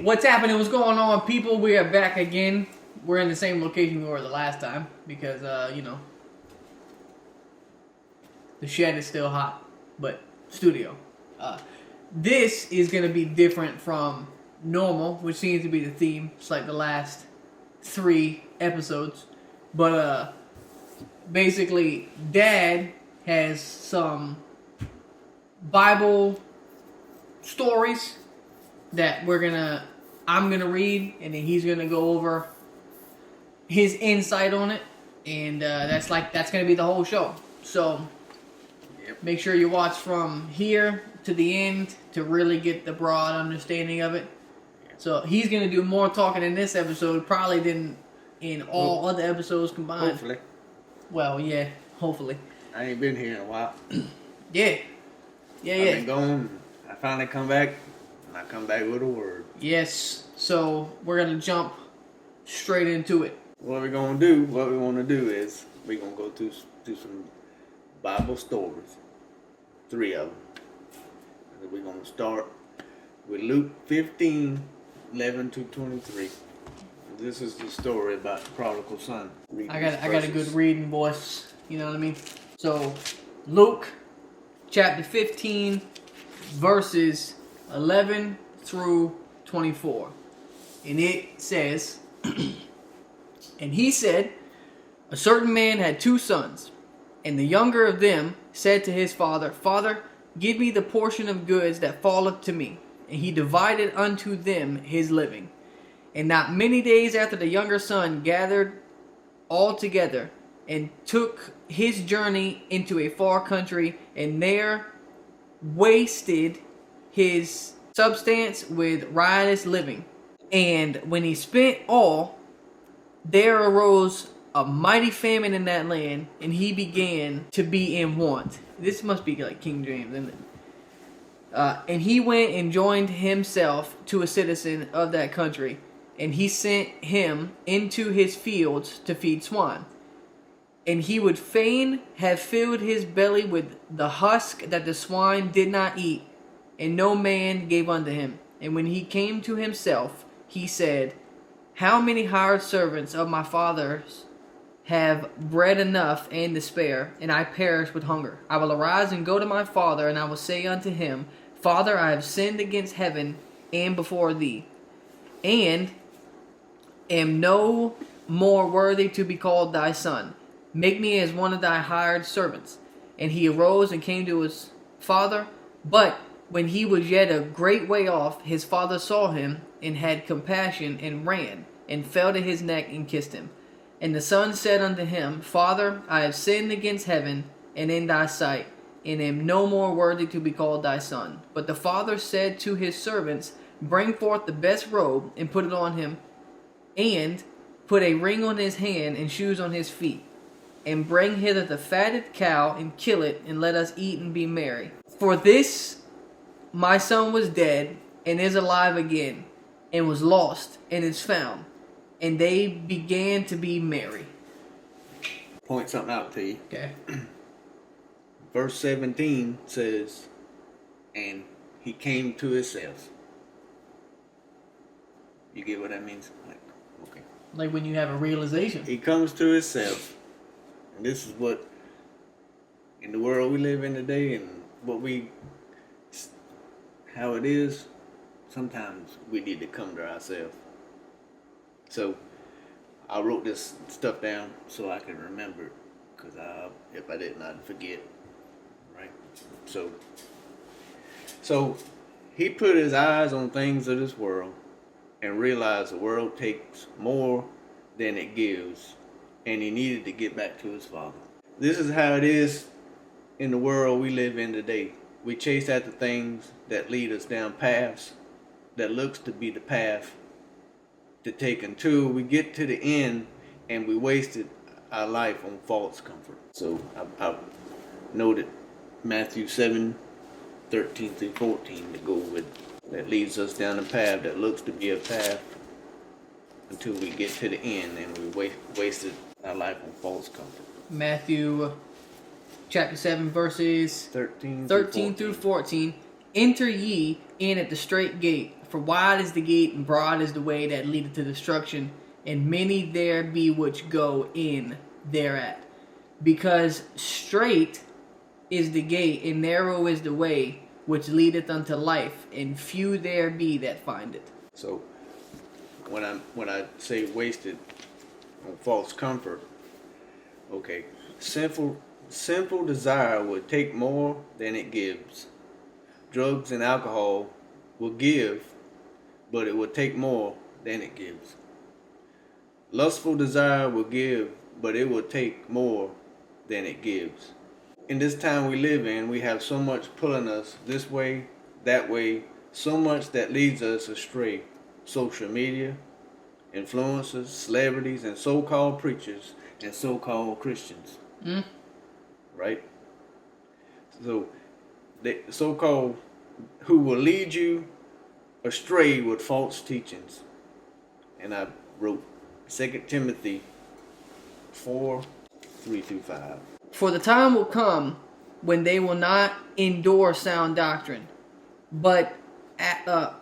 Hey, what's happening? What's going on, people? We are back again. We're in the same location we were the last time because, the shed is still hot, but studio. This is going to be different from normal, which seems to be the theme. It's like the last 3 episodes. But, basically, Dad has some Bible stories that I'm gonna read, and then he's gonna go over his insight on it, and that's gonna be the whole show. So make sure you watch from here to the end to really get the broad understanding of it. So he's gonna do more talking in this episode probably than in all other episodes combined. Hopefully. Well, yeah, hopefully. I ain't been here in a while. Yeah. I've been gone. I finally come back, and I come back with a word. Yes. So we're gonna jump straight into it. What we want to do is we're going to go through some Bible stories. 3 of them. And we're going to start with Luke 15:11-23. This is the story about the prodigal son. I got a good reading voice. You know what I mean? So, Luke chapter 15, verses 11 through 24. And it says, And he said, a certain man had 2 sons, and the younger of them said to his father, Father, give me the portion of goods that falleth to me. And he divided unto them his living. And not many days after, the younger son gathered all together, and took his journey into a far country, and there wasted his substance with riotous living. And when he spent all, there arose a mighty famine in that land, and he began to be in want. This must be like King James, isn't it? And he went and joined himself to a citizen of that country, and he sent him into his fields to feed swine. And he would fain have filled his belly with the husk that the swine did not eat, and no man gave unto him. And when he came to himself, he said, How many hired servants of my father's have bread enough and to spare, and I perish with hunger? I will arise and go to my father, and I will say unto him, Father, I have sinned against heaven and before thee, and am no more worthy to be called thy son. Make me as one of thy hired servants. And he arose and came to his father. But when he was yet a great way off, his father saw him, and had compassion, and ran, and fell to his neck, and kissed him. And the son said unto him, Father, I have sinned against heaven, and in thy sight, and am no more worthy to be called thy son. But the father said to his servants, Bring forth the best robe, and put it on him, and put a ring on his hand, and shoes on his feet. And bring hither the fatted cow, and kill it, and let us eat and be merry. For this my son was dead, and is alive again, and was lost, and is found. And they began to be merry. Point something out to you. Okay. Verse 17 says, and he came to himself. You get what that means? Okay. Like when you have a realization. He comes to himself. And this is what, in the world we live in today, and how it is, sometimes we need to come to ourselves. So, I wrote this stuff down so I can remember it, because if I didn't, I'd forget, right? So he put his eyes on things of this world and realized the world takes more than it gives, and he needed to get back to his father. This is how it is in the world we live in today. We chase after things that lead us down paths that looks to be the path to take until we get to the end, and we wasted our life on false comfort. So I noted Matthew 7:13-14 to go with, that leads us down a path that looks to be a path until we get to the end, and we wasted our life on false comfort. Matthew chapter 7 verses 13 through 14. Enter ye in at the straight gate, for wide is the gate and broad is the way that leadeth to destruction, and many there be which go in thereat. Because straight is the gate and narrow is the way which leadeth unto life, and few there be that find it. So when I say wasted on false comfort, okay, sinful desire will take more than it gives. Drugs and alcohol will give, but it will take more than it gives. Lustful desire will give, but it will take more than it gives. In this time we live in, we have so much pulling us this way, that way, so much that leads us astray. Social media, influencers, celebrities, and so-called preachers and so-called Christians. Right? So, the so-called who will lead you astray with false teachings. And I wrote 2 Timothy 4:3-5. For the time will come when they will not endure sound doctrine, but after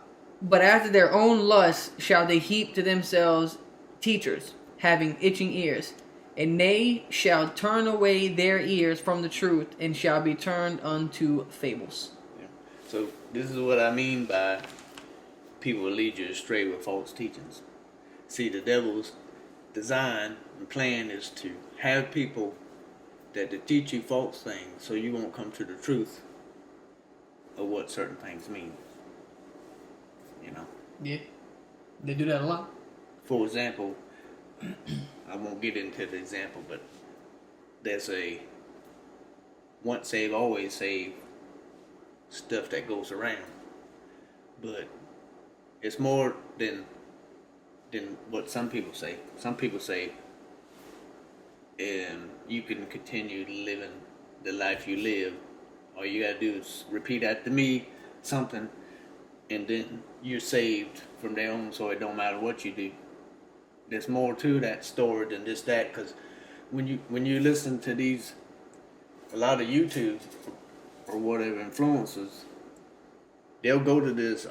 their own lusts shall they heap to themselves teachers, having itching ears, and they shall turn away their ears from the truth, and shall be turned unto fables. Yeah. So this is what I mean by people will lead you astray with false teachings. See, the devil's design and plan is to have people that to teach you false things so you won't come to the truth of what certain things mean. You know? Yeah, they do that a lot. For example, I won't get into the example, but there's a once saved, always saved stuff that goes around. But it's more than what some people say. Some people say you can continue living the life you live. All you gotta do is repeat after me something, and then you're saved from there on. So it don't matter what you do. There's more to that story than just that. Because when you listen to a lot of YouTube or whatever influencers, they'll go to this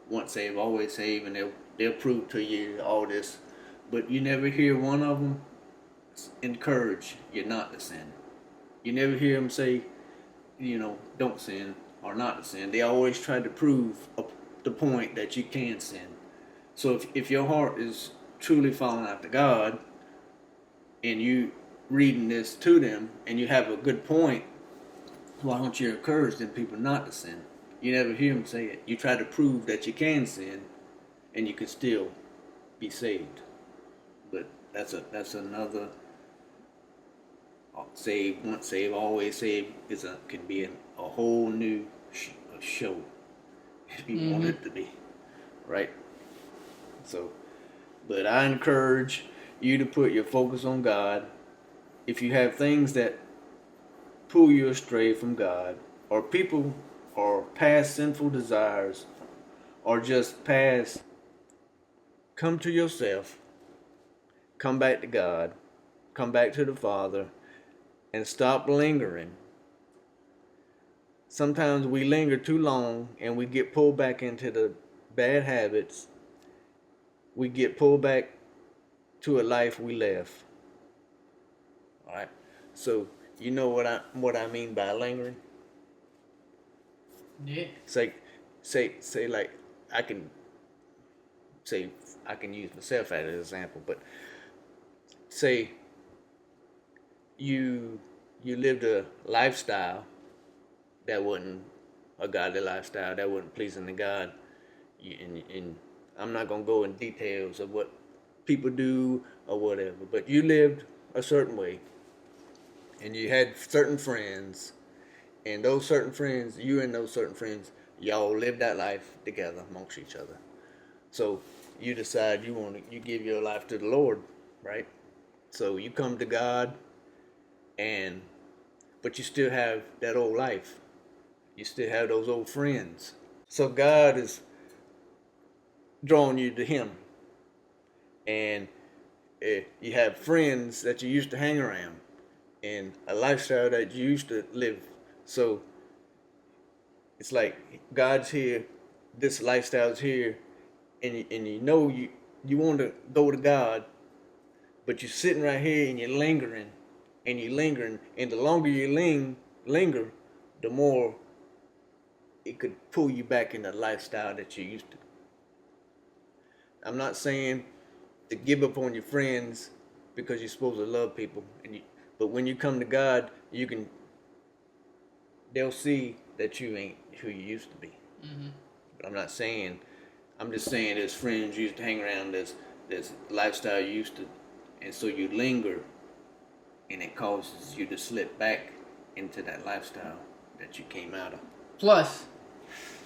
once saved, always saved, and they'll prove to you all this, but you never hear one of them encourage you not to sin. You never hear them say, don't sin or not to sin. They always try to prove the point that you can sin. So if your heart is truly falling out to God, and you reading this to them, and you have a good point, why don't you encourage them people not to sin? You never hear them say it. You try to prove that you can sin, and you can still be saved. But that's another. Saved, once saved, always saved can be a whole new show if you want it to be, right? So, but I encourage you to put your focus on God. If you have things that pull you astray from God, or people, or past sinful desires, or just past, come to yourself, come back to God, come back to the Father, and stop lingering. Sometimes we linger too long and we get pulled back into the bad habits. We get pulled back to a life we left. Alright? So you know what I mean by lingering? Yeah. Say like I can use myself as an example, but say you lived a lifestyle that wasn't a godly lifestyle, that wasn't pleasing to God, and I'm not gonna go in details of what people do or whatever, but you lived a certain way, and you had certain friends, and those certain friends, y'all lived that life together amongst each other. So you decide you give your life to the Lord, right? So you come to God, but you still have that old life. You still have those old friends. So God is drawing you to Him, and you have friends that you used to hang around, and a lifestyle that you used to live. So It's like God's here, this lifestyle's here, and you know you want to go to God, but you're sitting right here and you're lingering, and the longer you linger, the more it could pull you back in the lifestyle that you used to. I'm not saying to give up on your friends because you're supposed to love people, but when you come to God, they'll see that you ain't who you used to be. Mm-hmm. But I'm just saying there's friends you used to hang around, there's lifestyle you used to, and so you linger, and it causes you to slip back into that lifestyle that you came out of. Plus,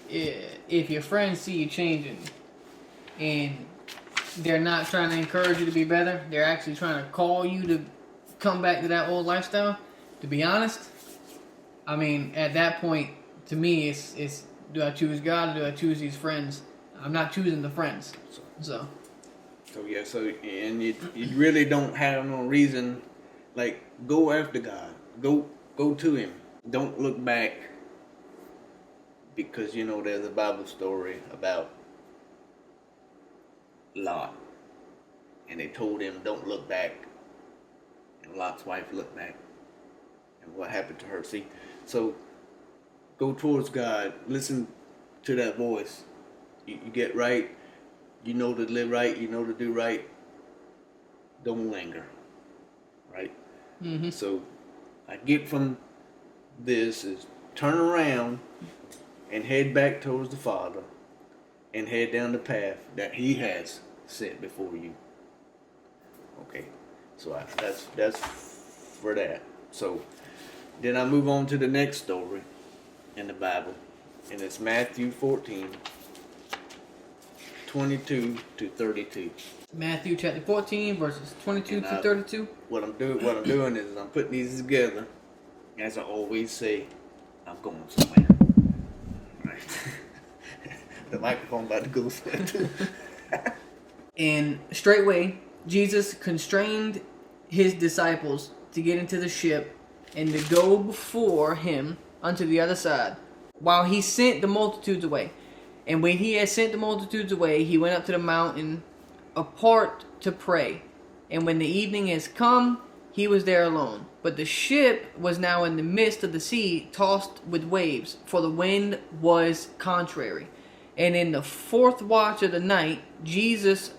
if your friends see you changing and they're not trying to encourage you to be better, they're actually trying to call you to come back to that old lifestyle, to be honest, I mean, at that point, to me, it's do I choose God or do I choose these friends? I'm not choosing the friends. So and you really don't have no reason, like, go after God. Go to him. Don't look back, because you know there's a Bible story about Lot, and they told him don't look back, and Lot's wife looked back, and what happened to her? See, so go towards God, listen to that voice. You get right, you know to live right, you know to do right. Don't linger, right? Mm-hmm. So I get from this is turn around and head back towards the Father, and head down the path that He has set before you. Okay, so that's for that. So then I move on to the next story in the Bible, and it's Matthew 14, 22 to 32. Matthew chapter 14, verses 22 to 32. What I'm doing is I'm putting these together. As I always say, I'm going somewhere. Right. The microphone about to go somewhere too. And straightway, Jesus constrained his disciples to get into the ship and to go before him unto the other side, while he sent the multitudes away. And when he had sent the multitudes away, he went up to the mountain apart to pray. And when the evening is come, he was there alone. But the ship was now in the midst of the sea, tossed with waves, for the wind was contrary. And in the fourth watch of the night, Jesus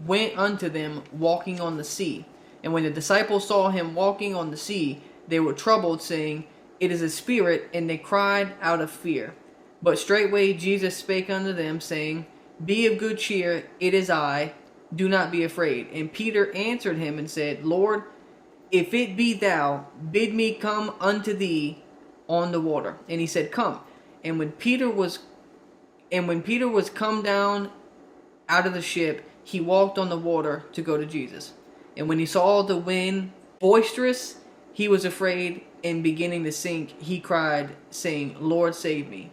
went unto them walking on the sea. And when the disciples saw him walking on the sea, they were troubled, saying, It is a spirit, and they cried out of fear. But straightway Jesus spake unto them, saying, Be of good cheer, it is I, do not be afraid. And Peter answered him and said, Lord, if it be thou, bid me come unto thee on the water. And he said, Come. And when Peter was come down out of the ship, he walked on the water to go to Jesus. And when he saw the wind boisterous, he was afraid, and beginning to sink, he cried, saying, Lord, save me.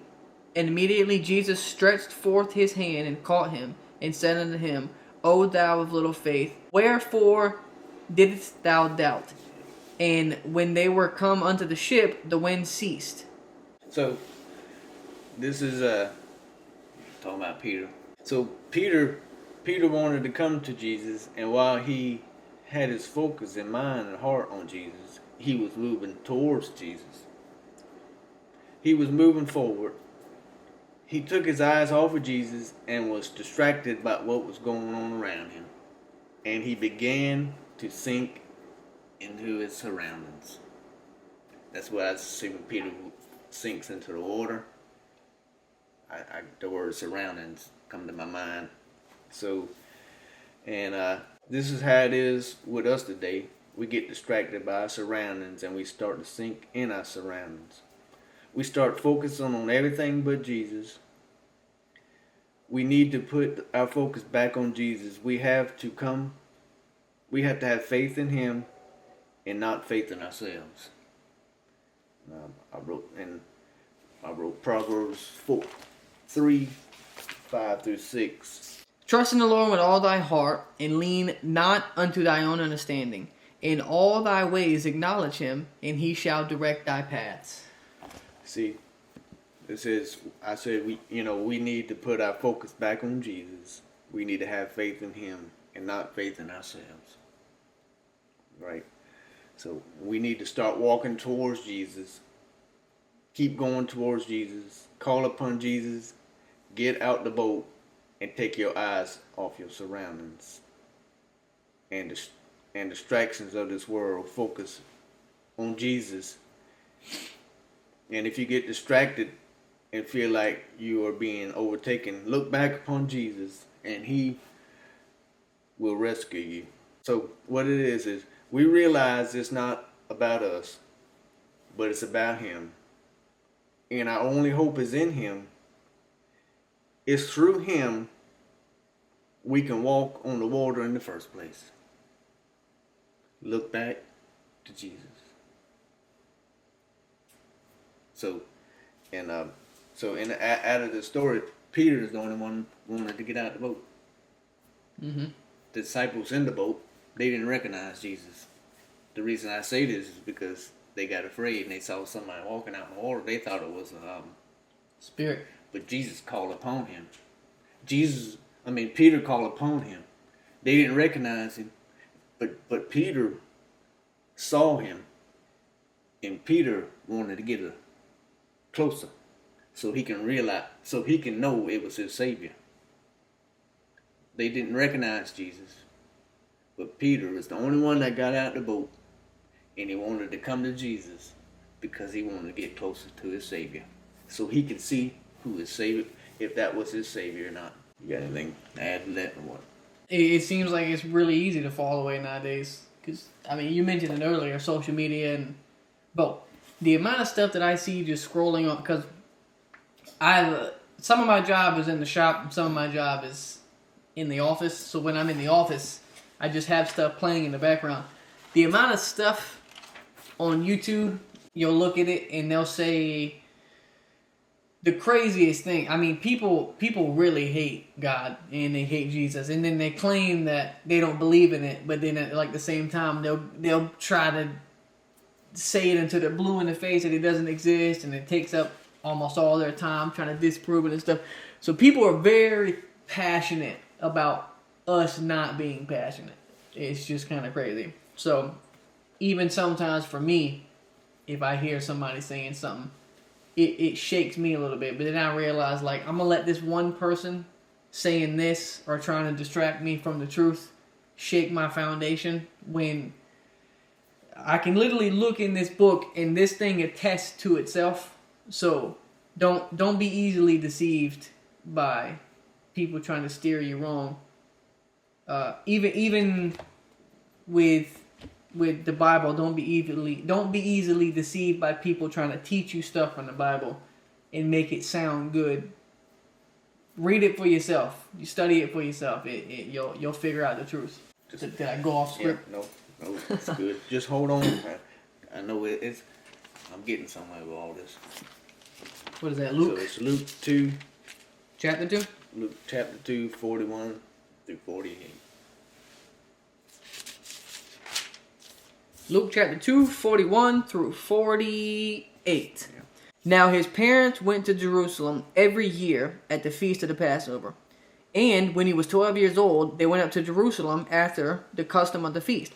And immediately Jesus stretched forth his hand and caught him, and said unto him, O thou of little faith, wherefore didst thou doubt? And when they were come unto the ship, the wind ceased. So this is talking about Peter. So Peter wanted to come to Jesus, and while he had his focus in mind and heart on Jesus, he was moving towards Jesus. He was moving forward. He took his eyes off of Jesus and was distracted by what was going on around him. And he began to sink into his surroundings. That's what I see when Peter sinks into the water. The word surroundings come to my mind. So, and this is how it is with us today. We get distracted by our surroundings, and we start to sink in our surroundings. We start focusing on everything but Jesus. We need to put our focus back on Jesus. We have to have faith in Him and not faith in ourselves. I wrote Proverbs 3:5-6. Trust in the Lord with all thy heart, and lean not unto thy own understanding. In all thy ways acknowledge him, and he shall direct thy paths. See, It says, I said, we need to put our focus back on Jesus. We need to have faith in him and not faith in ourselves. Right? So we need to start walking towards Jesus. Keep going towards Jesus. Call upon Jesus. Get out the boat and take your eyes off your surroundings and distractions of this world. Focus on Jesus. And if you get distracted and feel like you are being overtaken, look back upon Jesus and he will rescue you. So what it is we realize it's not about us, but it's about him. And our only hope is in him. It's through him we can walk on the water in the first place. Look back to Jesus. So out of the story, Peter is the only one wanted to get out of the boat. Mm-hmm. The disciples in the boat, they didn't recognize Jesus. The reason I say this is because they got afraid and they saw somebody walking out in the water. They thought it was a spirit. But Jesus called upon him. Peter called upon him. They didn't recognize him, but Peter saw him, and Peter wanted to get closer so he can know it was his Savior. They didn't recognize Jesus, but Peter was the only one that got out the boat, and he wanted to come to Jesus because he wanted to get closer to his Savior, so he could see who his Savior, if that was his Savior or not. You got anything to add to that or what? It seems like it's really easy to fall away nowadays. Because, you mentioned it earlier, social media and... But the amount of stuff that I see just scrolling on... Because some of my job is in the shop, and some of my job is in the office. So when I'm in the office, I just have stuff playing in the background. The amount of stuff on YouTube, you'll look at it and they'll say... The craziest thing, people really hate God and they hate Jesus, and then they claim that they don't believe in it, but then at the same time they'll try to say it until they're blue in the face that it doesn't exist, and it takes up almost all their time trying to disprove it and stuff. So people are very passionate about us not being passionate. It's just kind of crazy. So even sometimes for me, if I hear somebody saying something, it shakes me a little bit, but then I realize, I'm going to let this one person saying this or trying to distract me from the truth shake my foundation, when I can literally look in this book and this thing attests to itself. So don't be easily deceived by people trying to steer you wrong. Even with the Bible, don't be easily deceived by people trying to teach you stuff from the Bible and make it sound good. Read it for yourself. You study it for yourself. You'll figure out the truth. Did I go off script? Yeah, no, it's good. Just hold on. I know it's. I'm getting somewhere with all this. What is that, Luke? So it's Luke 2. Chapter 2? Luke chapter 2, 41 through 48. Luke chapter 2, 41 through 48. Yeah. Now his parents went to Jerusalem every year at the feast of the Passover. And when he was 12 years old, they went up to Jerusalem after the custom of the feast.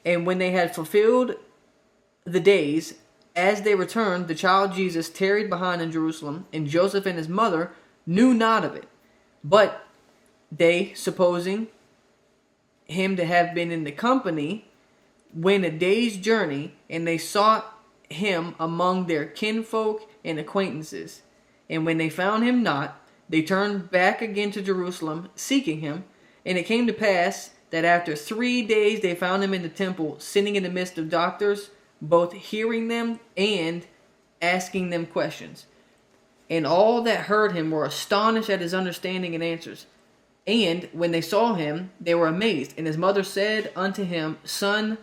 And when they had fulfilled the days, as they returned, the child Jesus tarried behind in Jerusalem, and Joseph and his mother knew not of it. But they, supposing him to have been in the company, went a day's journey, and they sought him among their kinfolk and acquaintances. And when they found him not, they turned back again to Jerusalem, seeking him. And it came to pass that after 3 days they found him in the temple, sitting in the midst of doctors, both hearing them and asking them questions. And all that heard him were astonished at his understanding and answers. And when they saw him, they were amazed. And his mother said unto him, Son,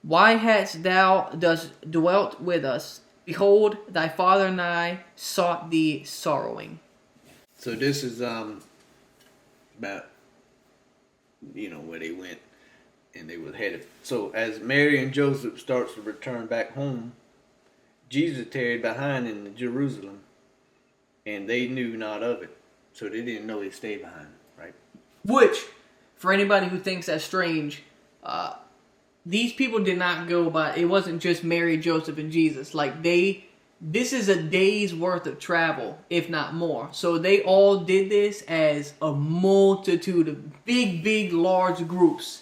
why hadst thou thus dwelt with us? Behold, thy father and I sought thee sorrowing. So this is about where they went and they were headed. So as Mary and Joseph starts to return back home, Jesus tarried behind in Jerusalem, and they knew not of it. So they didn't know he stayed behind, right? Which, for anybody who thinks that's strange, these people did not go by, it wasn't just Mary, Joseph, and Jesus. Like, this is a day's worth of travel, if not more. So they all did this as a multitude of big, large groups.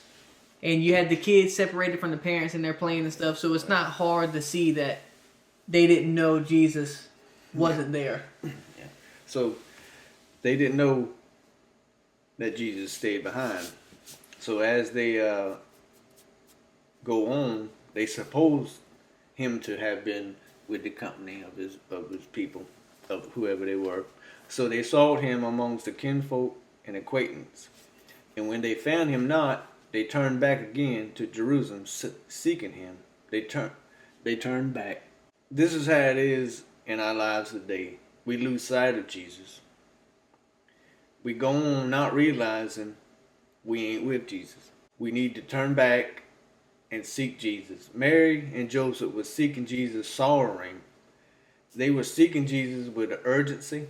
And you had the kids separated from the parents and they're playing and stuff. So it's not hard to see that they didn't know Jesus wasn't there. Yeah. So they didn't know that Jesus stayed behind. So as they go on, they suppose him to have been with the company of his people, of whoever they were. So they sought him amongst the kinfolk and acquaintance. And when they found him not, they turned back again to Jerusalem, seeking him. They turned back. This is how it is in our lives today. We lose sight of Jesus. We go on not realizing we ain't with Jesus. We need to turn back and seek Jesus. Mary and Joseph were seeking Jesus sorrowing. They were seeking Jesus with urgency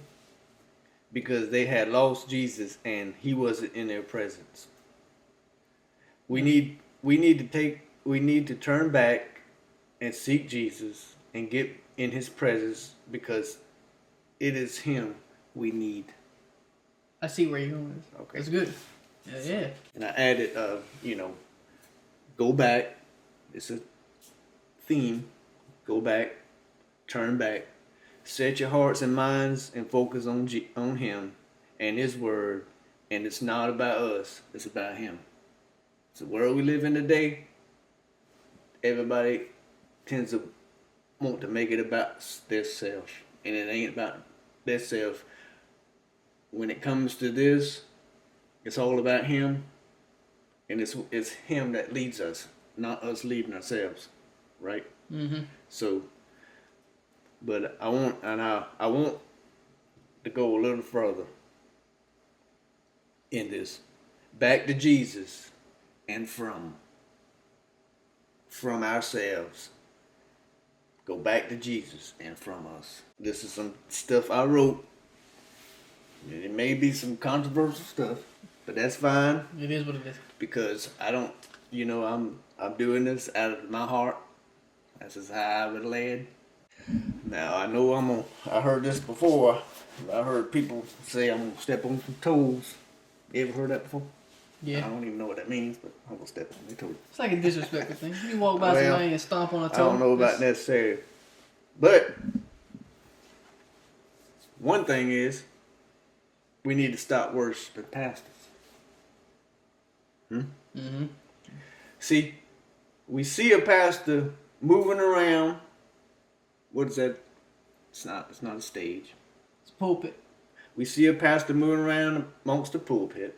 because they had lost Jesus and he wasn't in their presence. We need to turn back and seek Jesus and get in his presence because it is him we need. I see where you're going. Okay. That's good. Yeah. And I added, go back. It's a theme. Go back, turn back, set your hearts and minds and focus on him and his word. And it's not about us. It's about him. It's the world we live in today. Everybody tends to want to make it about themselves, and it ain't about themselves. When it comes to this, it's all about him, and it's him that leads us, not us leading ourselves, right? Mm-hmm. So, but I want to go a little further in this, back to Jesus, and from ourselves. Go back to Jesus and from us. This is some stuff I wrote. It may be some controversial stuff, but that's fine. It is what it is. Because I don't, I'm doing this out of my heart. That's just how I was led. Now I know I heard this before. I heard people say I'm gonna step on some toes. You ever heard that before? Yeah. I don't even know what that means, but I'm gonna step on their toes. It's like a disrespectful thing. You walk by somebody and stomp on a toe. I don't know about necessarily. But one thing is, we need to stop worshiping pastors. Mm-hmm. See, we see a pastor moving around. What is that? It's not a stage. It's a pulpit. We see a pastor moving around amongst the pulpit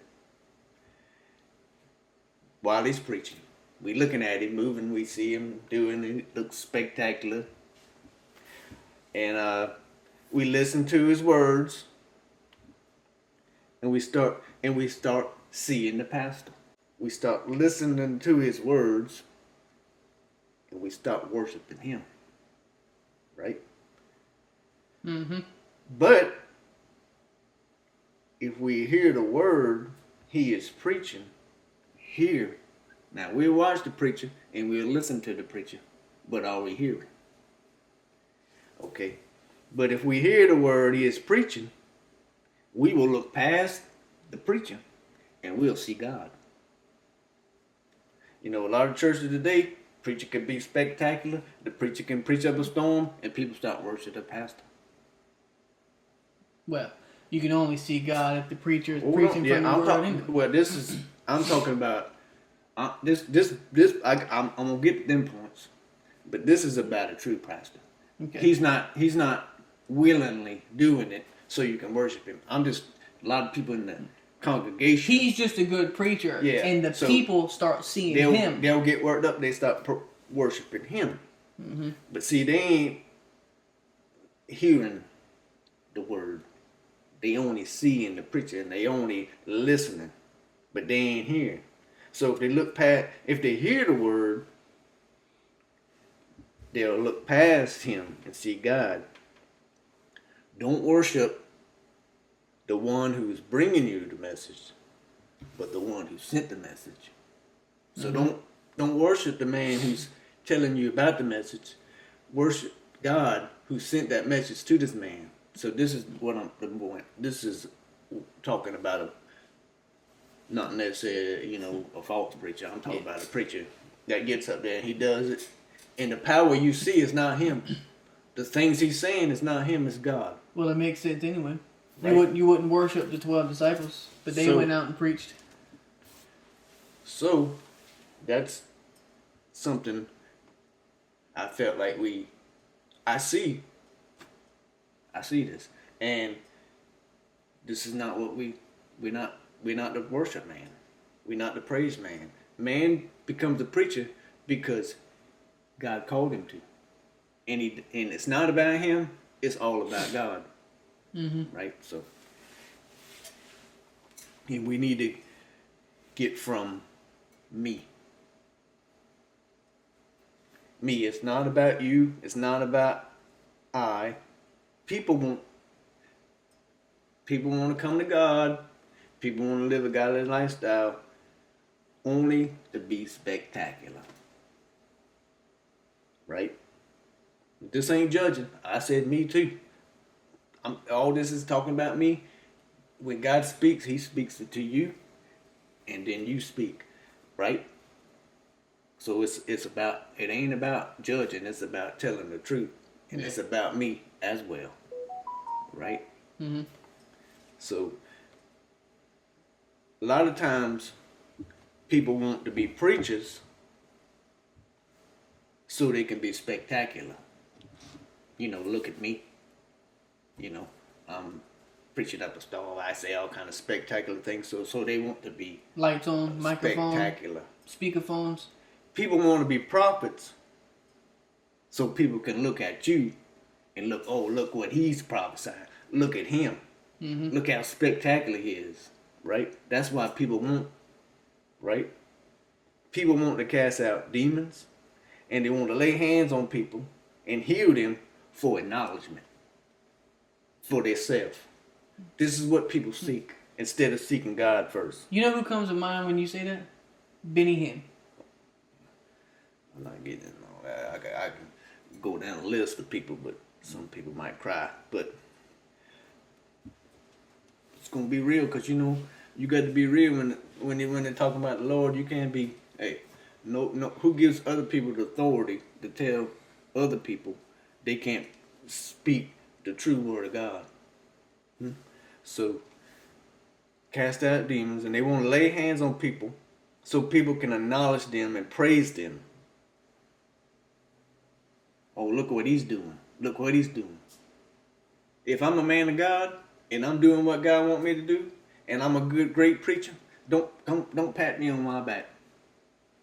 while he's preaching. We looking at him moving. We see him doing it. It looks spectacular. And we listen to his words. And we start seeing the pastor. We start listening to his words. And we start worshiping him. Right? Mm-hmm. But if we hear the word he is preaching, now we'll watch the preacher and we'll listen to the preacher, but are we hearing? Okay. But if we hear the word he is preaching, we will look past the preacher and we'll see God. A lot of churches today, preacher can be spectacular, the preacher can preach up a storm, and people start worshiping the pastor. Well, you can only see God if the preacher is preaching from the word anyway. Well, I'm talking about this. I'm gonna get them points, but this is about a true pastor. Okay. He's not willingly doing it so you can worship him. A lot of people in the congregation. He's just a good preacher, and the people start seeing him. They'll get worked up. They start worshiping him. Mm-hmm. But see, they ain't hearing the word. They only seeing the preacher and they only listening, but they ain't hearing. So if they hear the word, they'll look past him and see God. Don't worship the one who's bringing you the message, but the one who sent the message. So don't worship the man who's telling you about the message. Worship God who sent that message to this man. So this is what I'm going. This is talking about not necessarily, a false preacher. I'm talking about a preacher that gets up there and he does it. And the power you see is not him. The things he's saying is not him, it's God. Well, it makes sense anyway. Right. You wouldn't worship the 12 disciples, but they went out and preached. So that's something I felt like I see this. And this is not what we're not the worship man. We're not the praise man. Man becomes a preacher because God called him to. And it's not about him, it's all about God. Mm-hmm. Right? So, and we need to get from me. Me, it's not about you, it's not about I. People want to come to God. People want to live a godly lifestyle only to be spectacular. Right? This ain't judging. I said me too. All this is talking about me. When God speaks, he speaks it to you, and then you speak. Right? So it ain't about judging, it's about telling the truth. And it's about me as well. Right? Mm-hmm. So a lot of times people want to be preachers so they can be spectacular. Look at me. I'm preaching up a stall. I say all kind of spectacular things. So they want to be lights on, microphone, spectacular. speakerphones. People want to be prophets so people can look at you and look what he's prophesying. Look at him. Mm-hmm. Look how spectacular he is. Right? That's why people want. Right? People want to cast out demons and they want to lay hands on people and heal them for acknowledgement. For themselves. This is what people seek instead of seeking God first. You know who comes to mind when you say that? Benny Hinn. I'm not getting into all that. I can go down a list of people, but some people might cry. But it's gonna be real, because you got to be real when they're talking about the Lord. You can't be no. Who gives other people the authority to tell other people they can't speak the true word of God? So cast out demons, and they want to lay hands on people so people can acknowledge them and praise them. Oh, look what he's doing. Look what he's doing. If I'm a man of God and I'm doing what God wants me to do, and I'm a great preacher, don't pat me on my back.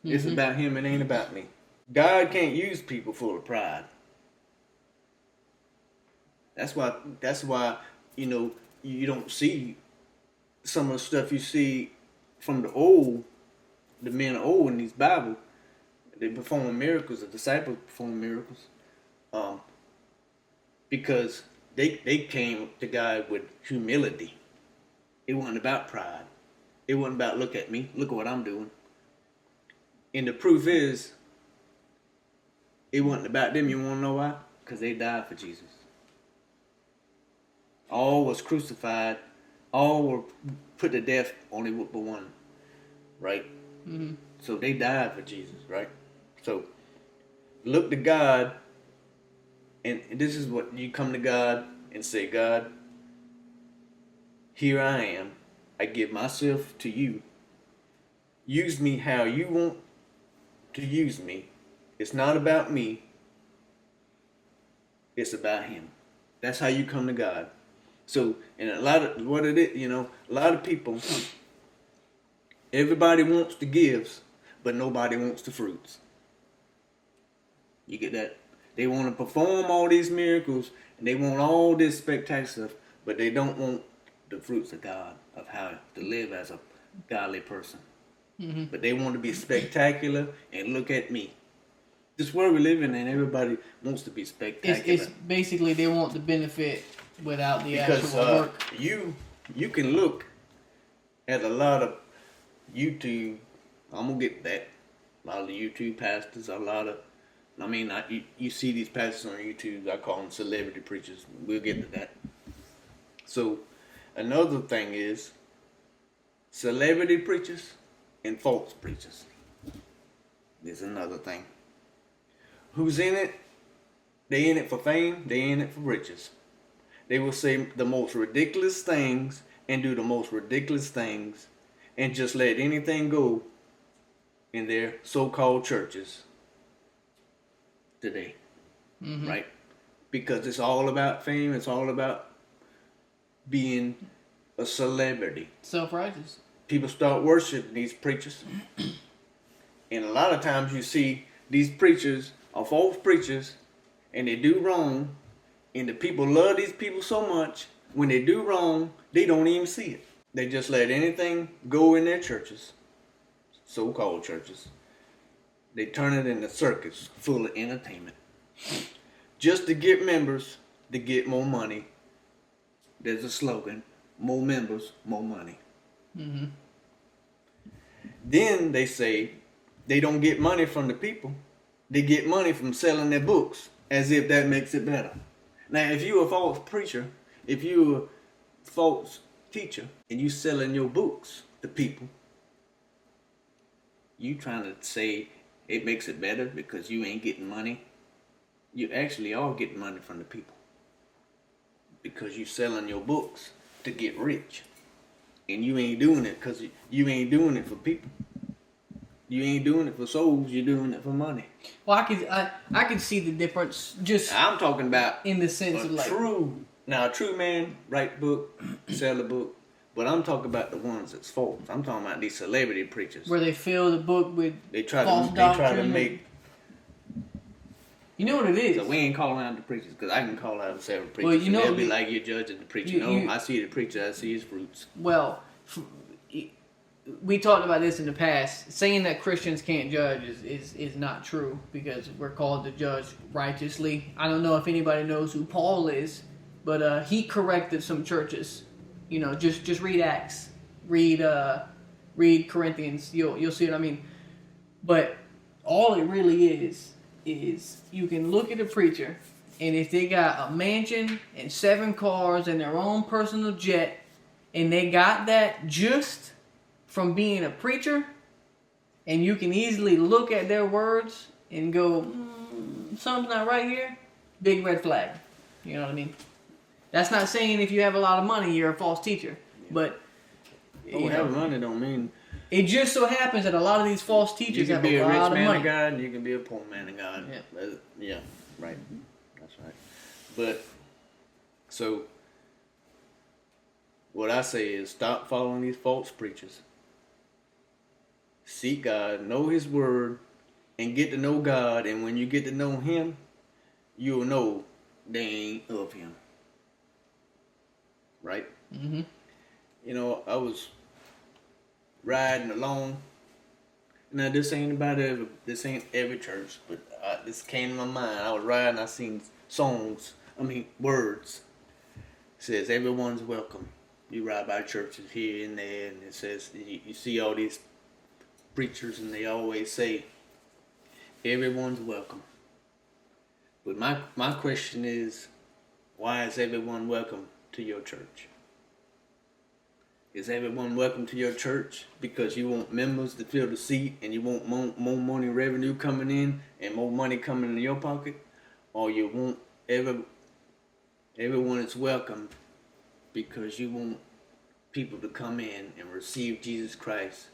Mm-hmm. It's about him, it ain't about me. God can't use people full of pride. That's why you don't see some of the stuff you see from the men of old in these Bible. They perform miracles, the disciples perform miracles. Because they came to God with humility. It wasn't about pride. It wasn't about, look at me, look at what I'm doing. And the proof is, it wasn't about them. You want to know why? Because they died for Jesus. All was crucified. All were put to death, only but one. Right? Mm-hmm. So they died for Jesus, right? So look to God, and this is what you come to God and say, God, here I am. I give myself to you. Use me how you want to use me. It's not about me. It's about him. That's how you come to God. So, and a lot of people, everybody wants the gifts, but nobody wants the fruits. You get that? They want to perform all these miracles, and they want all this spectacular stuff, but they don't want the fruits of God, of how to live as a godly person. Mm-hmm. But they want to be spectacular, and look at me. This world we live in, and everybody wants to be spectacular. It's basically they want the benefit without the because actual work. You can look at a lot of YouTube. I'm gonna get that. A lot of the YouTube pastors, you see these pastors on YouTube. I call them celebrity preachers. We'll get to that. So, another thing is celebrity preachers and false preachers. There's another thing. Who's in it? They in it for fame. They in it for riches. They will say the most ridiculous things and do the most ridiculous things and just let anything go in their so-called churches today. Mm-hmm. Right? Because it's all about fame. It's all about being a celebrity. Self-righteous. People start worshiping these preachers. And a lot of times you see these preachers are false preachers and they do wrong. And the people love these people so much, when they do wrong, they don't even see it. They just let anything go in their churches, so-called churches. They turn it into a circus full of entertainment. Just to get members, to get more money. There's a slogan, more members, more money. Mm-hmm. Then they say they don't get money from the people. They get money from selling their books, as if that makes it better. Now, if you're a false preacher, if you're a false teacher, and you selling your books to people, you trying to say it makes it better because you ain't getting money. You actually are getting money from the people because you selling your books to get rich, and you ain't doing it because you ain't doing it for people. You ain't doing it for souls. You're doing it for money. Well, I can see the difference. Just I'm talking about in the sense of like a true man write book, sell a book, but I'm talking about the ones that's false. I'm talking about these celebrity preachers where they fill the book with false doctrine. They try to make. You know what it is. So we ain't calling out the preachers because I can call out several preachers. Well, you know, they'll be like you're judging the preacher. I see the preacher. I see his fruits. Well. We talked about this in the past. Saying that Christians can't judge is not true because we're called to judge righteously. I don't know if anybody knows who Paul is, but he corrected some churches. You know, just read Acts, read Corinthians. You'll see what I mean. But all it really is you can look at a preacher, and if they got a mansion and 7 cars and their own personal jet, and they got that just from being a preacher, and you can easily look at their words and go, something's not right here, big red flag. You know what I mean? That's not saying if you have a lot of money, you're a false teacher. But having money don't mean... It just so happens that a lot of these false teachers have a lot of money. You can be a rich man of God, and you can be a poor man of God. Yeah, right. That's right. But, so, what I say is stop following these false preachers. Seek God, know His Word, and get to know God. And when you get to know Him, you'll know they ain't of Him. Right? Mm-hmm. You know, I was riding along. Now, this ain't every church, but this came to my mind. I was riding, I seen words. It says, everyone's welcome. You ride by churches here and there, and it says, you see all these preachers, and they always say everyone's welcome. But my question is, why is everyone welcome to your church? Is everyone welcome to your church because you want members to fill the seat and you want more money revenue coming in and more money coming in your pocket? Or you want everyone is welcome because you want people to come in and receive Jesus Christ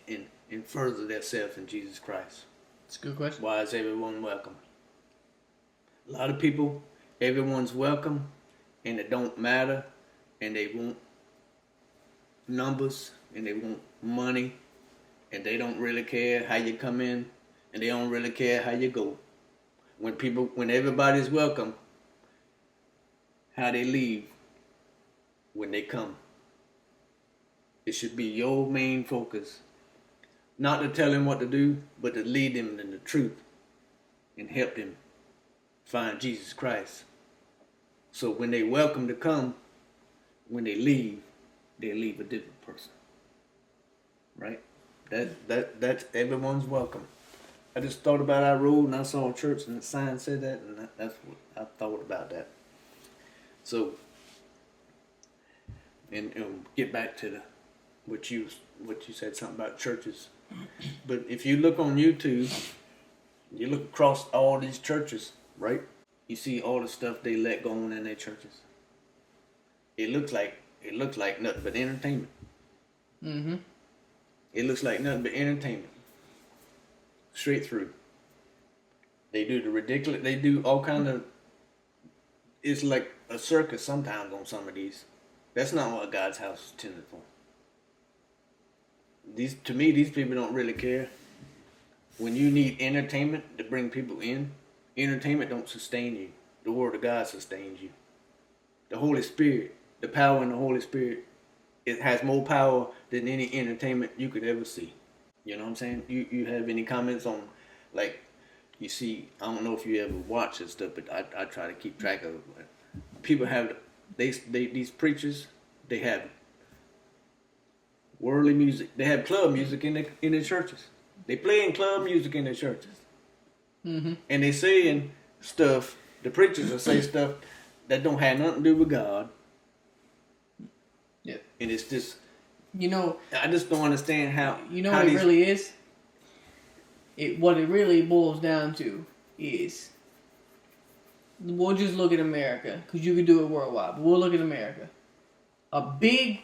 and further themselves in Jesus Christ? That's a good question. Why is everyone welcome? A lot of people, everyone's welcome, and it don't matter, and they want numbers, and they want money, and they don't really care how you come in, and they don't really care how you go. When everybody's welcome, how they leave when they come. It should be your main focus. Not to tell them what to do, but to lead them in the truth and help them find Jesus Christ. So when they welcome to come, when they leave, they leave a different person. Right? That's everyone's welcome. I just thought about our road and I saw a church and the sign said that, and that's what I thought about that. So, and get back to what you said something about churches. But if you look on YouTube, you look across all these churches, right? You see all the stuff they let go on in their churches. It looks like nothing but entertainment. Mm-hmm. It looks like nothing but entertainment. Straight through. They do the ridiculous. They do all kind of. It's like a circus sometimes on some of these. That's not what God's house is intended for. These people don't really care. When you need entertainment to bring people in, entertainment don't sustain you. The Word of God sustains you. The Holy Spirit, the power in the Holy Spirit, it has more power than any entertainment you could ever see. You know what I'm saying? You have any comments on, like, you see, I don't know if you ever watch this stuff, but I try to keep track of it. People have, these preachers, they have worldly music. They have club music in their churches. They playing club music in their churches. Mm-hmm. And they saying stuff, the preachers will say stuff that don't have nothing to do with God. Yeah. And it's just, I just don't understand how. What it really is? What it really boils down to is, we'll just look at America, because you could do it worldwide, but we'll look at America. A big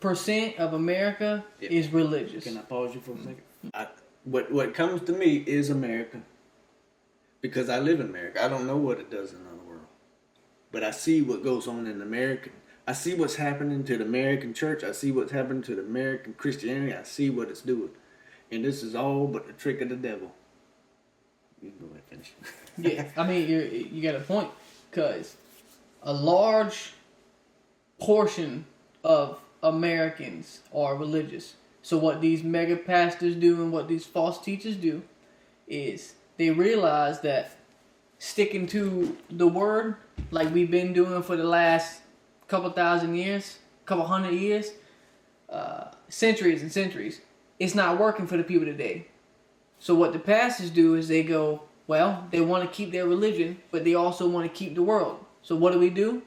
percent of America is religious. Can I pause you for a second? What comes to me is America. Because I live in America. I don't know what it does in another world. But I see what goes on in America. I see what's happening to the American church. I see what's happening to the American Christianity. I see what it's doing. And this is all but the trick of the devil. You can go ahead and finish. Yeah, I mean, you got a point. Because a large portion of Americans are religious. So what these mega pastors do and what these false teachers do is they realize that sticking to the word, like we've been doing for the last couple thousand years, couple hundred years, centuries and centuries, it's not working for the people today. So what the pastors do is they go, well, they want to keep their religion, but they also want to keep the world. So what do?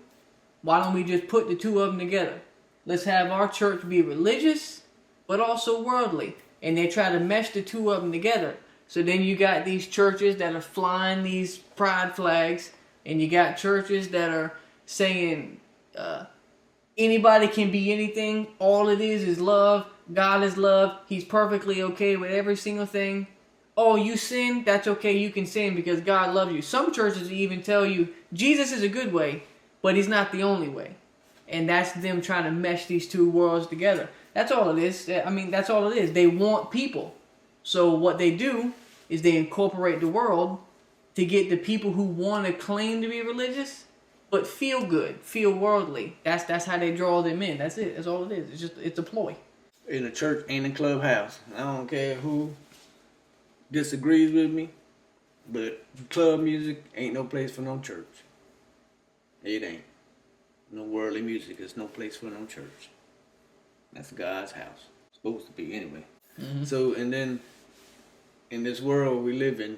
Why don't we just put the two of them together? Let's have our church be religious, but also worldly. And they try to mesh the two of them together. So then you got these churches that are flying these pride flags, and you got churches that are saying anybody can be anything. All it is love. God is love. He's perfectly okay with every single thing. Oh, you sin? That's okay. You can sin because God loves you. Some churches even tell you Jesus is a good way, but he's not the only way. And that's them trying to mesh these two worlds together. That's all it is. I mean, that's all it is. They want people. So what they do is they incorporate the world to get the people who want to claim to be religious, but feel good, feel worldly. That's how they draw them in. That's it. That's all it is. It's a ploy. In a church and a clubhouse. I don't care who disagrees with me, but club music ain't no place for no church. It ain't. No worldly music is no place for no church. That's God's house. It's supposed to be anyway. Mm-hmm. So, and then in this world we live in,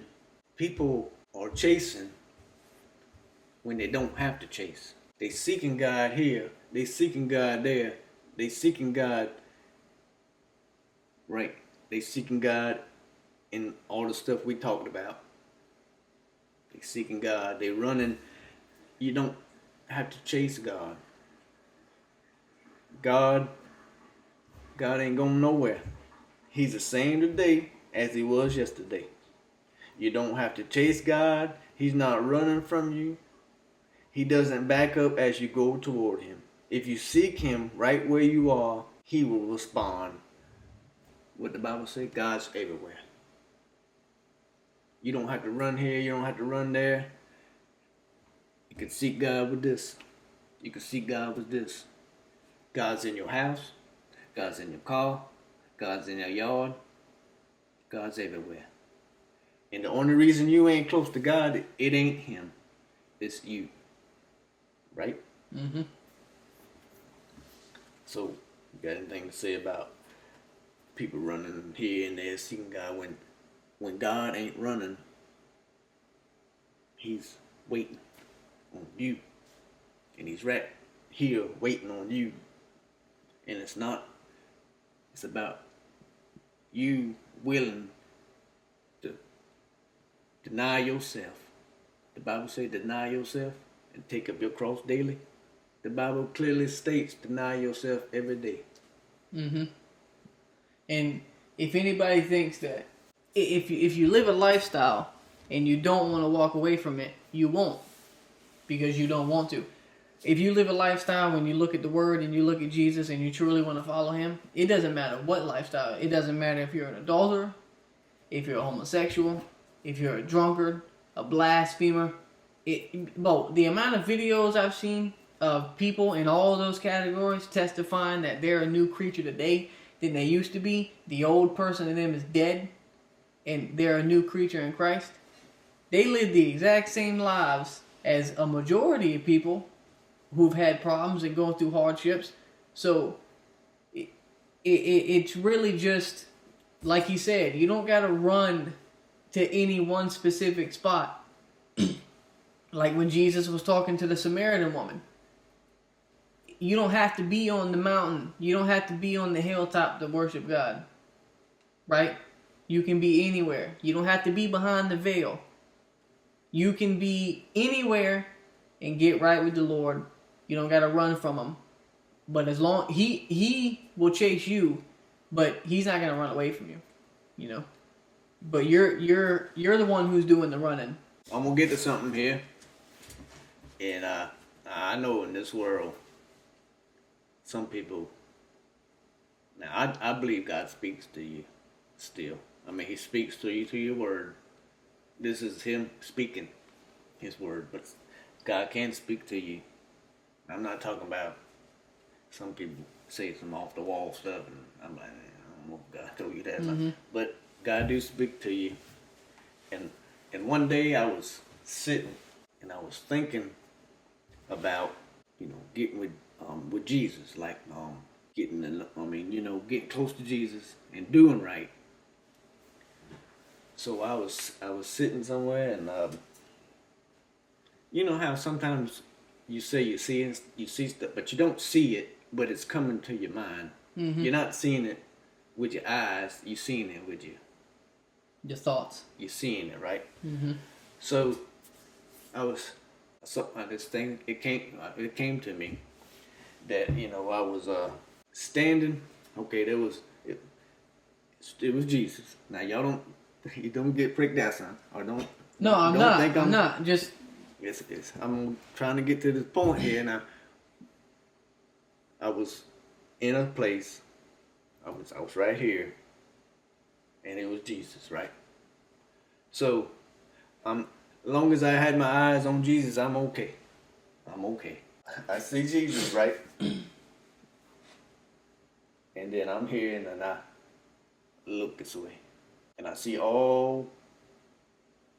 people are chasing when they don't have to chase. They seeking God here. They seeking God there. They seeking God. Right. They seeking God in all the stuff we talked about. They seeking God. They running. You don't have to chase God. God ain't going nowhere. He's the same today as he was yesterday. You don't have to chase God. He's not running from you. He doesn't back up as you go toward him. If you seek him right where you are, he will respond. What the Bible says, God's everywhere. You don't have to run here. You don't have to run there. You can seek God with this. You can seek God with this. God's in your house. God's in your car. God's in your yard. God's everywhere. And the only reason you ain't close to God, it ain't him. It's you. Right? Mm-hmm. So You got anything to say about people running here and there seeking God when God ain't running, he's waiting on you. And he's right here waiting on you. And it's about you willing to deny yourself. The Bible says deny yourself and take up your cross daily. The Bible clearly states deny yourself every day. Mm-hmm. And if anybody thinks that if you live a lifestyle and you don't want to walk away from it, you won't, because you don't want to. If you live a lifestyle, when you look at the Word and you look at Jesus and you truly want to follow Him, it doesn't matter what lifestyle. It doesn't matter if you're an adulterer, if you're a homosexual, if you're a drunkard, a blasphemer. The amount of videos I've seen of people in all of those categories testifying that they're a new creature today than they used to be. The old person in them is dead, and they're a new creature in Christ. They live the exact same lives as a majority of people who've had problems and going through hardships. So it's really just like he said, you don't got to run to any one specific spot. Like when Jesus was talking to the Samaritan woman, you don't have to be on the mountain, you don't have to be on the hilltop to worship God, right? You can be anywhere. You don't have to be behind the veil. You can be anywhere and get right with the Lord. You don't got to run from Him. But as long he will chase you, but He's not going to run away from you, you know. But you're the one who's doing the running. I'm gonna get to something here, and I know in this world, some people. Now I believe God speaks to you, still. I mean, He speaks to you through your word. This is Him speaking His word, but God can speak to you. I'm not talking about some people say some off the wall stuff, and I'm like, I don't know if God told you that, Mm-hmm. but God do speak to you. And one day I was sitting and I was thinking about, getting with Jesus, like getting close to Jesus and doing right. So I was sitting somewhere, and you know how sometimes you say you see stuff, but you don't see it, but it's coming to your mind. Mm-hmm. You're not seeing it with your eyes, you're seeing it with Your thoughts. you're seeing it, right? Mm-hmm. So this thing, it came to me that I was standing. Okay, it was Jesus. Now you don't get pricked out, son, or don't. No, I'm don't not. Think I'm not. Just I'm trying to get to this point here now. I was in a place. I was right here, and it was Jesus, right? So, as long as I had my eyes on Jesus, I'm okay. I'm okay. I see Jesus, right? And then I'm here, and then I look this way, and I see all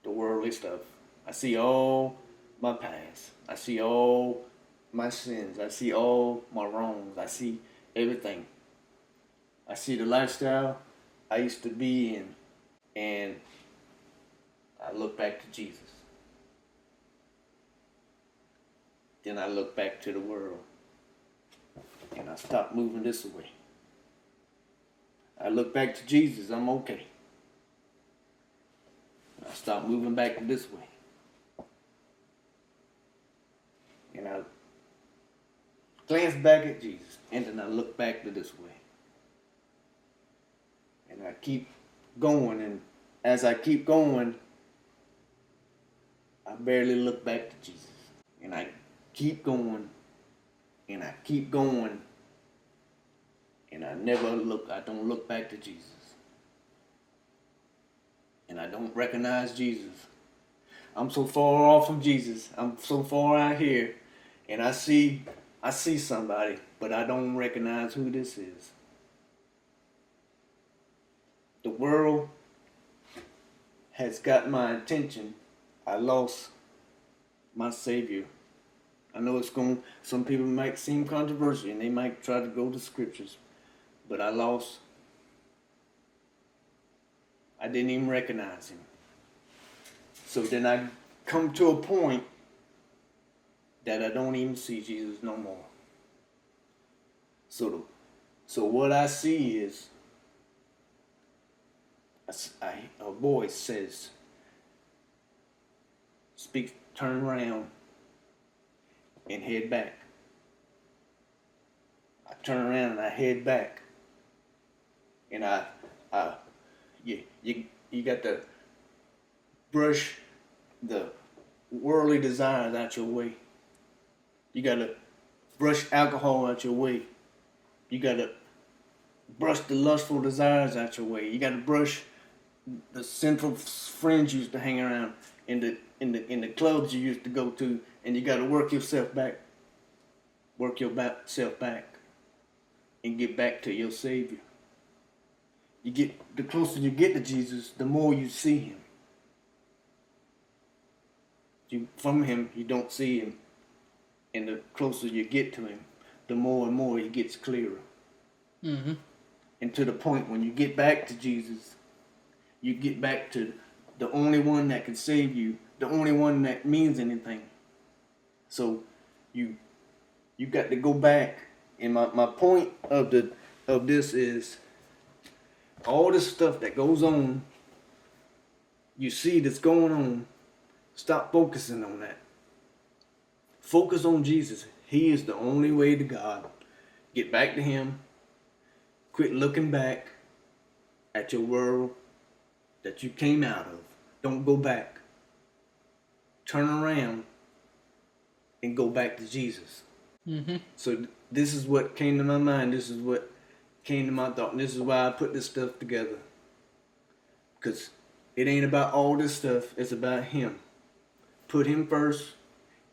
the worldly stuff. I see all my past. I see all my sins. I see all my wrongs. I see everything. I see the lifestyle I used to be in, and I look back to Jesus. Then I look back to the world, and I stop moving this way. I look back to Jesus, I'm okay. I stop moving back to this way. And I glance back at Jesus, and then I look back to this way. And I keep going, and as I keep going, I barely look back to Jesus. And I keep going, and I keep going, and I don't look back to Jesus. And I don't recognize Jesus. I'm so far off from Jesus. I'm so far out here, and I see somebody, but I don't recognize who this is. The world has got my attention. I lost my Savior. I know some people might seem controversial, and they might try to go to scriptures, But I lost. I didn't even recognize him. So then I come to a point that I don't even see Jesus no more. So what I see is a voice says, speak, turn around and head back. I turn around and I head back. And you got to brush the worldly desires out your way. You got to brush alcohol out your way. You got to brush the lustful desires out your way. You got to brush the sinful friends you used to hang around in the clubs you used to go to, and you got to work yourself back. Work yourself back and get back to your Savior. The closer you get to Jesus, the more you see him. From him, you don't see him. And the closer you get to him, the more and more he gets clearer. Mm-hmm. And to the point when you get back to Jesus, you get back to the only one that can save you, the only one that means anything. So you got to go back. And my point of this is, all this stuff that goes on, you see that's going on, stop focusing on that. Focus on Jesus. He is the only way to God. Get back to him. Quit looking back at your world that you came out of. Don't go back. Turn around and go back to Jesus. Mm-hmm. So this is what came to my mind. This is what came to my thought. And this is why I put this stuff together. Because it ain't about all this stuff. It's about him. Put him first.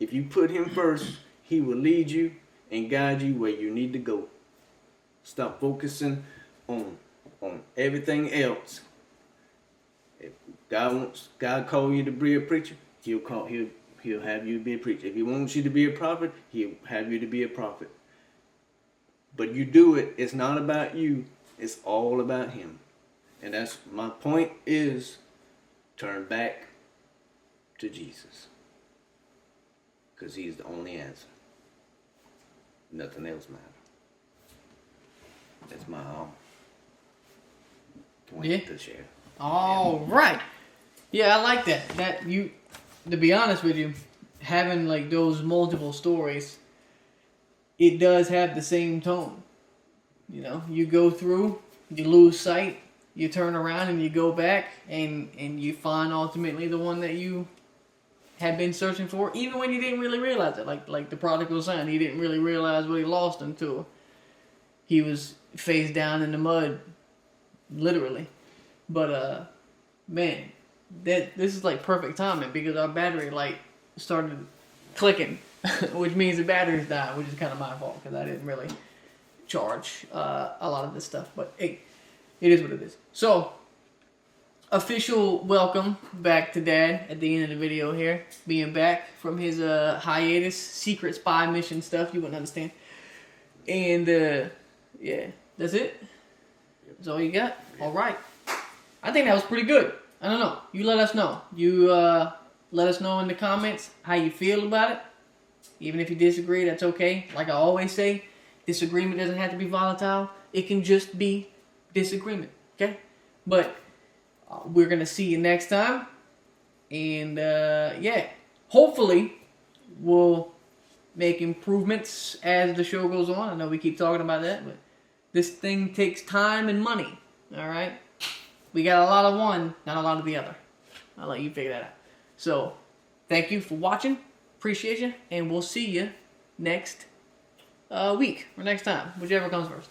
If you put him first, he will lead you and guide you where you need to go. Stop focusing on everything else. If God call you to be a preacher, he'll have you be a preacher. If he wants you to be a prophet, he'll have you to be a prophet. But you do it, it's not about you, it's all about him. And that's my point, is turn back to Jesus. Because he's the only answer. Nothing else matters. That's my point to share. All right. Yeah, I like that. To be honest with you, having like those multiple stories, it does have the same tone. You know, you go through, you lose sight, you turn around and you go back and you find ultimately the one that you had been searching for, even when you didn't really realize it. Like the prodigal son, he didn't really realize what he lost until he was face down in the mud, literally. But man, this is like perfect timing, because our battery light started clicking, which means the battery's dying, which is kind of my fault because I didn't really charge a lot of this stuff. But hey, it is what it is. So, official welcome back to Dad at the end of the video here, being back from his hiatus, secret spy mission stuff you wouldn't understand. And yeah, that's it. That's all you got. All right. I think that was pretty good. I don't know. You let us know. You let us know in the comments how you feel about it. Even if you disagree, that's okay. Like I always say, disagreement doesn't have to be volatile. It can just be disagreement. Okay? But we're going to see you next time. And yeah, hopefully we'll make improvements as the show goes on. I know we keep talking about that, but this thing takes time and money. All right? We got a lot of one, not a lot of the other. I'll let you figure that out. So, thank you for watching. Appreciate you. And we'll see you next week or next time, whichever comes first.